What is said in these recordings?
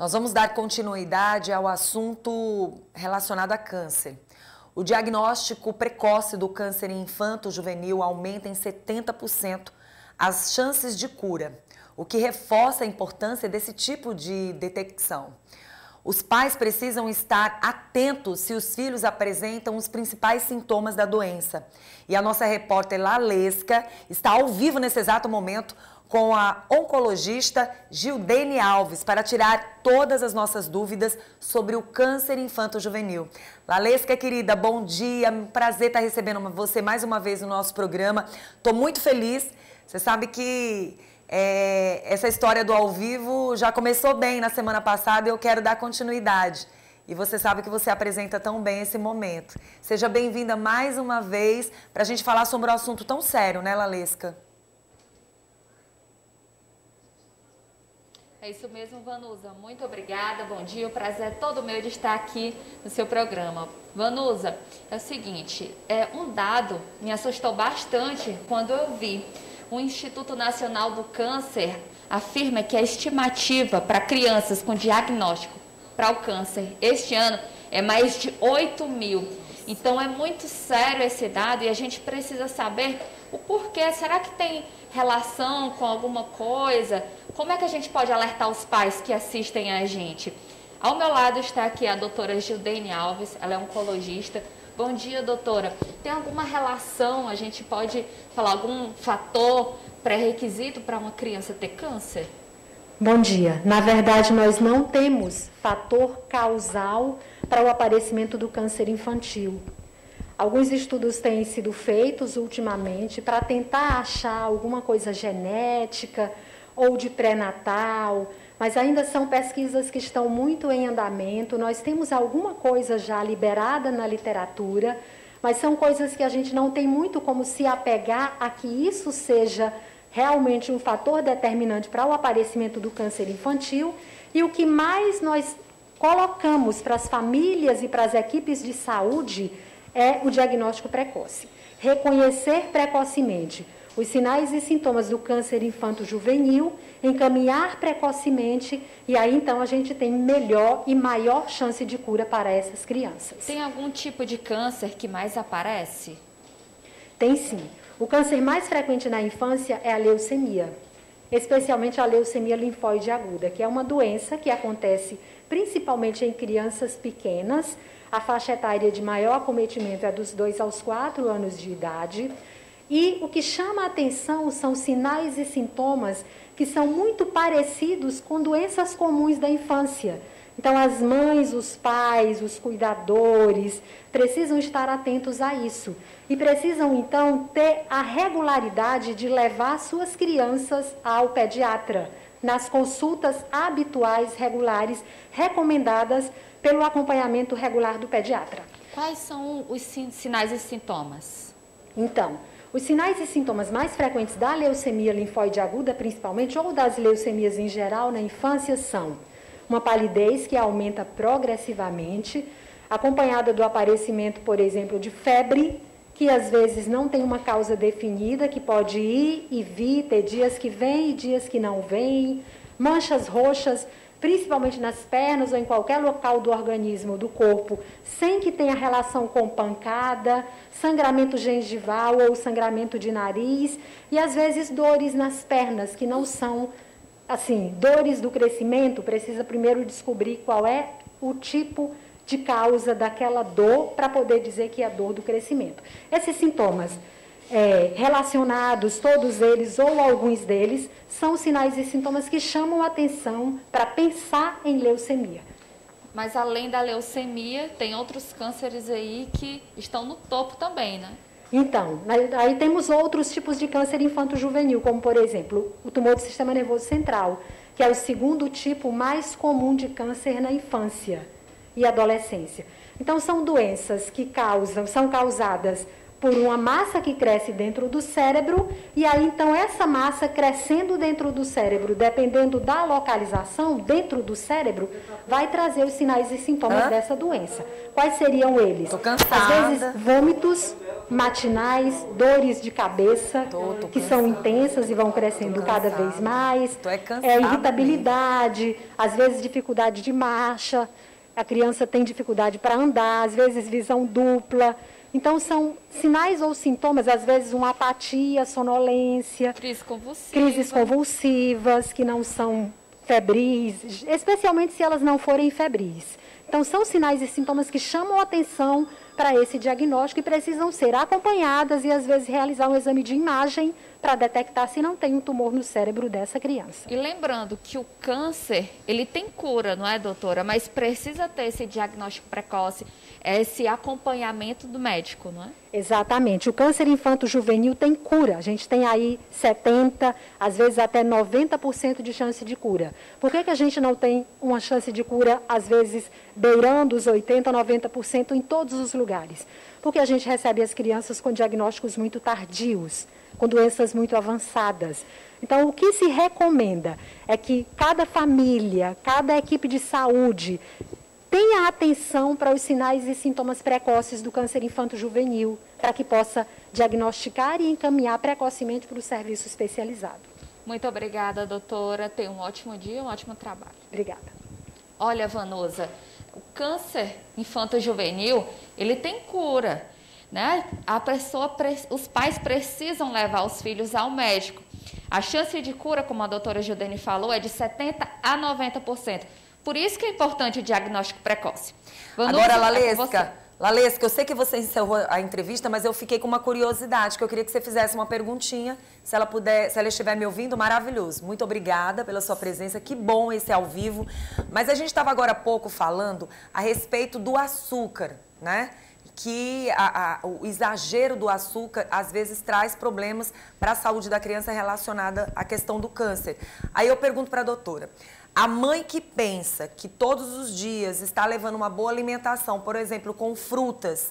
Nós vamos dar continuidade ao assunto relacionado a câncer. O diagnóstico precoce do câncer infanto-juvenil aumenta em 70% as chances de cura, o que reforça a importância desse tipo de detecção. Os pais precisam estar atentos se os filhos apresentam os principais sintomas da doença. E a nossa repórter Lalesca está ao vivo nesse exato momento com a oncologista Gildene Alves para tirar todas as nossas dúvidas sobre o câncer infanto-juvenil. Lalesca, querida, bom dia, prazer estar recebendo você mais uma vez no nosso programa. Estou muito feliz, você sabe que essa história do ao vivo já começou bem na semana passada e eu quero dar continuidade. E você sabe que você apresenta tão bem esse momento. Seja bem-vinda mais uma vez para a gente falar sobre um assunto tão sério, né, Lalesca? É isso mesmo, Vanusa. Muito obrigada, bom dia. O prazer é todo meu de estar aqui no seu programa. Vanusa, é o seguinte, um dado me assustou bastante quando eu vi. O Instituto Nacional do Câncer afirma que a estimativa para crianças com diagnóstico para o câncer este ano é mais de 8 mil. Então é muito sério esse dado e a gente precisa saber o porquê. Será que tem relação com alguma coisa? Como é que a gente pode alertar os pais que assistem a gente? Ao meu lado está aqui a doutora Gildene Alves, ela é oncologista. Bom dia, doutora. Tem alguma relação, a gente pode falar, algum fator pré-requisito para uma criança ter câncer? Bom dia. Na verdade, nós não temos fator causal para o aparecimento do câncer infantil. Alguns estudos têm sido feitos ultimamente para tentar achar alguma coisa genética ou de pré-natal, mas ainda são pesquisas que estão muito em andamento. Nós temos alguma coisa já liberada na literatura, mas são coisas que a gente não tem muito como se apegar a que isso seja realmente um fator determinante para o aparecimento do câncer infantil. E o que mais nós colocamos para as famílias e para as equipes de saúde é o diagnóstico precoce. Reconhecer precocemente os sinais e sintomas do câncer infanto-juvenil, encaminhar precocemente e aí então a gente tem melhor e maior chance de cura para essas crianças. Tem algum tipo de câncer que mais aparece? Tem sim. O câncer mais frequente na infância é a leucemia, especialmente a leucemia linfóide aguda, que é uma doença que acontece principalmente em crianças pequenas. A faixa etária de maior acometimento é dos 2 aos 4 anos de idade. E o que chama a atenção são sinais e sintomas que são muito parecidos com doenças comuns da infância. Então, as mães, os pais, os cuidadores precisam estar atentos a isso. E precisam, então, ter a regularidade de levar suas crianças ao pediatra, nas consultas habituais, regulares, recomendadas pelo acompanhamento regular do pediatra. Quais são os sinais e sintomas? Então, os sinais e sintomas mais frequentes da leucemia linfóide aguda, principalmente, ou das leucemias em geral na infância, são uma palidez que aumenta progressivamente, acompanhada do aparecimento, por exemplo, de febre, que às vezes não tem uma causa definida, que pode ir e vir, ter dias que vem e dias que não vem, manchas roxas, principalmente nas pernas ou em qualquer local do organismo, do corpo, sem que tenha relação com pancada, sangramento gengival ou sangramento de nariz, e às vezes dores nas pernas, que não são, assim, dores do crescimento. Precisa primeiro descobrir qual é o tipo de causa daquela dor para poder dizer que é a dor do crescimento. Esses sintomas relacionados, todos eles ou alguns deles, são sinais e sintomas que chamam a atenção para pensar em leucemia. Mas além da leucemia, tem outros cânceres aí que estão no topo também, né? Então, aí temos outros tipos de câncer infanto-juvenil, como, por exemplo, o tumor do sistema nervoso central, que é o segundo tipo mais comum de câncer na infância e adolescência. Então, são doenças que são causadas por uma massa que cresce dentro do cérebro, e aí então essa massa crescendo dentro do cérebro, dependendo da localização dentro do cérebro, vai trazer os sinais e sintomas dessa doença. Quais seriam eles? Tô cansada. Às vezes, vômitos matinais, dores de cabeça, que são intensas e vão crescendo cada vez mais, irritabilidade, às vezes dificuldade de marcha, a criança tem dificuldade para andar, às vezes visão dupla. Então, são sinais ou sintomas, às vezes uma apatia, sonolência, crises convulsivas, que não são febris, especialmente se elas não forem febris. Então, são sinais e sintomas que chamam a atenção para esse diagnóstico e precisam ser acompanhadas e, às vezes, realizar um exame de imagem para detectar se não tem um tumor no cérebro dessa criança. E lembrando que o câncer, ele tem cura, não é, doutora? Mas precisa ter esse diagnóstico precoce, esse acompanhamento do médico, não é? Exatamente. O câncer infanto-juvenil tem cura. A gente tem aí 70%, às vezes até 90% de chance de cura. Por que a gente não tem uma chance de cura, às vezes, beirando os 80%, 90% em todos os lugares? Porque a gente recebe as crianças com diagnósticos muito tardios, com doenças muito avançadas. Então, o que se recomenda é que cada família, cada equipe de saúde tenha atenção para os sinais e sintomas precoces do câncer infanto-juvenil, para que possa diagnosticar e encaminhar precocemente para o serviço especializado. Muito obrigada, doutora. Tenha um ótimo dia, um ótimo trabalho. Obrigada. Olha, Vanusa, o câncer infanto-juvenil, ele tem cura, né? Os pais precisam levar os filhos ao médico. A chance de cura, como a doutora Judene falou, é de 70% a 90%. Por isso que é importante o diagnóstico precoce. Vanusa, agora, Lalesca, eu sei que você encerrou a entrevista, mas eu fiquei com uma curiosidade, que eu queria que você fizesse uma perguntinha. Se ela estiver me ouvindo, maravilhoso. Muito obrigada pela sua presença, que bom esse ao vivo. Mas a gente estava agora há pouco falando a respeito do açúcar, né? Que o exagero do açúcar, às vezes, traz problemas para a saúde da criança relacionada à questão do câncer. Aí eu pergunto para a doutora, a mãe que pensa que todos os dias está levando uma boa alimentação, por exemplo, com frutas,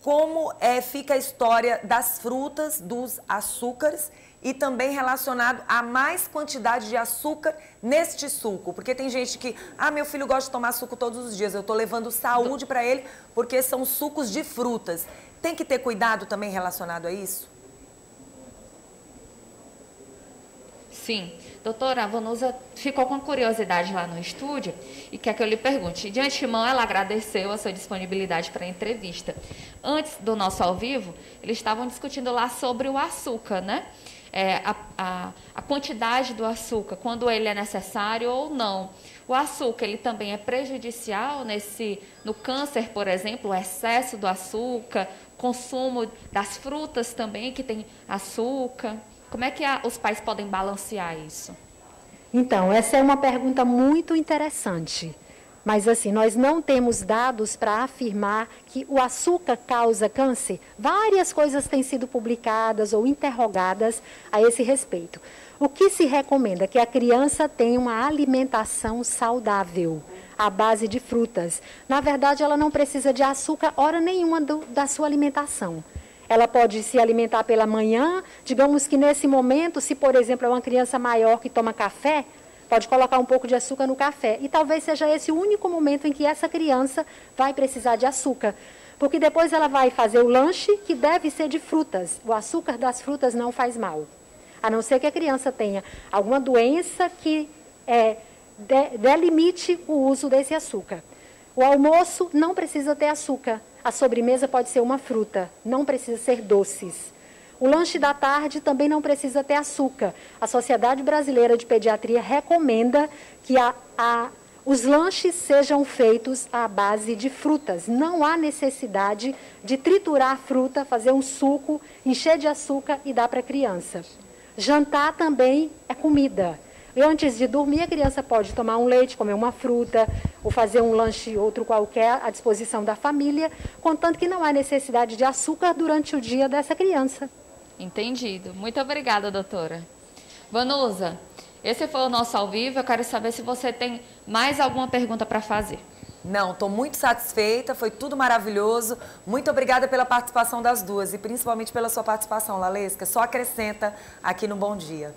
como fica a história das frutas, dos açúcares e também relacionado a mais quantidade de açúcar neste suco? Porque tem gente que, meu filho gosta de tomar suco todos os dias, eu estou levando saúde para ele porque são sucos de frutas. Tem que ter cuidado também relacionado a isso? Sim. Doutora, a Vanusa ficou com curiosidade lá no estúdio e quer que eu lhe pergunte. De antemão, ela agradeceu a sua disponibilidade para a entrevista. Antes do nosso ao vivo, eles estavam discutindo lá sobre o açúcar, né? A quantidade do açúcar, quando ele é necessário ou não. O açúcar, ele também é prejudicial no câncer, por exemplo, o excesso do açúcar, consumo das frutas também, que tem açúcar. Como é que os pais podem balancear isso? Então, essa é uma pergunta muito interessante. Mas, assim, nós não temos dados para afirmar que o açúcar causa câncer. Várias coisas têm sido publicadas ou interrogadas a esse respeito. O que se recomenda é que a criança tenha uma alimentação saudável, à base de frutas. Na verdade, ela não precisa de açúcar hora nenhuma da sua alimentação. Ela pode se alimentar pela manhã, digamos que nesse momento, se por exemplo é uma criança maior que toma café, pode colocar um pouco de açúcar no café. E talvez seja esse o único momento em que essa criança vai precisar de açúcar. Porque depois ela vai fazer o lanche, que deve ser de frutas. O açúcar das frutas não faz mal. A não ser que a criança tenha alguma doença que delimite o uso desse açúcar. O almoço não precisa ter açúcar. A sobremesa pode ser uma fruta, não precisa ser doces. O lanche da tarde também não precisa ter açúcar. A Sociedade Brasileira de Pediatria recomenda que os lanches sejam feitos à base de frutas. Não há necessidade de triturar a fruta, fazer um suco, encher de açúcar e dar para a criança. Jantar também é comida. E antes de dormir, a criança pode tomar um leite, comer uma fruta, ou fazer um lanche outro qualquer à disposição da família, contanto que não há necessidade de açúcar durante o dia dessa criança. Entendido. Muito obrigada, doutora. Vanusa, esse foi o nosso ao vivo. Eu quero saber se você tem mais alguma pergunta para fazer. Não, estou muito satisfeita, foi tudo maravilhoso. Muito obrigada pela participação das duas e principalmente pela sua participação, Lalesca. Só acrescenta aqui no Bom Dia.